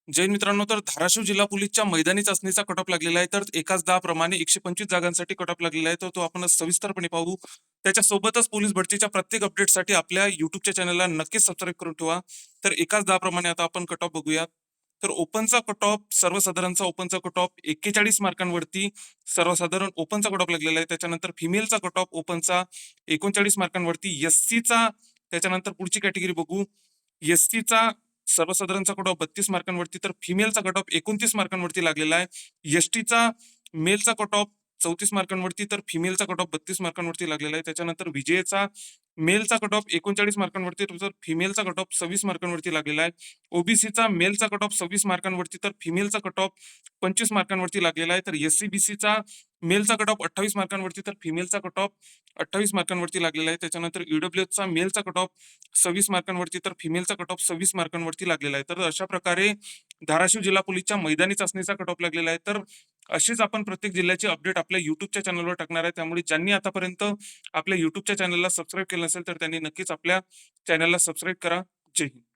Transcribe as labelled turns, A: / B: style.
A: जैन मित्रांनो, तर धाराशिव जिल्हा पोलीसच्या मैदानी चाचणीचा कट ऑफ लागलेला आहे. तर एकाच प्रमाणे 125 जागांसाठी कट ऑफ लागलेला आहे. तर तो आपण सविस्तरपणे पाहू. त्याच्यासोबतच पोलीस भरतीच्या प्रत्येक अपडेटसाठी आपल्या युट्यूबच्या चॅनलला नक्कीच सबस्क्राईब करून ठेवा. तर एकाच प्रमाणे आता आपण कट ऑफ बघूया. तर ओपनचा कट ऑफ, सर्वसाधारणचा ओपनचा कट ऑफ 41 मार्कांवरती सर्वसाधारण ओपनचा कट ऑफ लागलेला आहे. त्याच्यानंतर फिमेलचा कट ऑफ ओपनचा 39 मार्कांवरती, एससीचा त्याच्यानंतर पुढची कॅटेगरी बघू. एससीचा सर्वसाधारणचा कट ऑफ 32 मार्कांवरती, तर फिमेलचा कट ऑफ 29 मार्कांवरती लागलेला आहे. एसटीचा मेलचा कट ऑफ 34 मार्कांवरती, तर फिमेलचा कट ऑफ 32 मार्कांवरती लागलेला आहे. त्याच्यानंतर विजयचा मेलचा कट ऑफ 39 मार्कांवरती, तर फिमेलचा कट ऑफ 26 मार्कांवरती लागलेला आहे. ओबीसीचा मेलचा कट ऑफ 26 मार्कांवरती, तर फिमेलचा कट ऑफ 25 मार्कांवरती लागलेला आहे. तर एससीबीसीचा मेलचा कट ऑफ 28 मार्कांवरती, तर फिमेलचा कट ऑफ 28 मार्कांवरती लागलेला आहे. त्याच्यानंतर ईडब्ल्यूएसचा मेलचा कट ऑफ 26 मार्कांवरती, तर फिमेलचा कट ऑफ 26 मार्कांवरती लागलेला आहे. तर अशा प्रकारे धाराशिव जिल्हा पोलीसच्या मैदानी चाचणीचा कट ऑफ लागलेला आहे. तर अशीच आपण प्रत्येक जिल्ह्याची अपडेट आपल्या युट्यूबच्या चॅनलवर टाकणार आहे. त्यामुळे ज्यांनी आतापर्यंत आपल्या युट्यूबच्या चॅनलला सबस्क्राईब केलं नसेल तर त्यांनी नक्कीच आपल्या चॅनलला सबस्क्राईब करा. जय हिंद.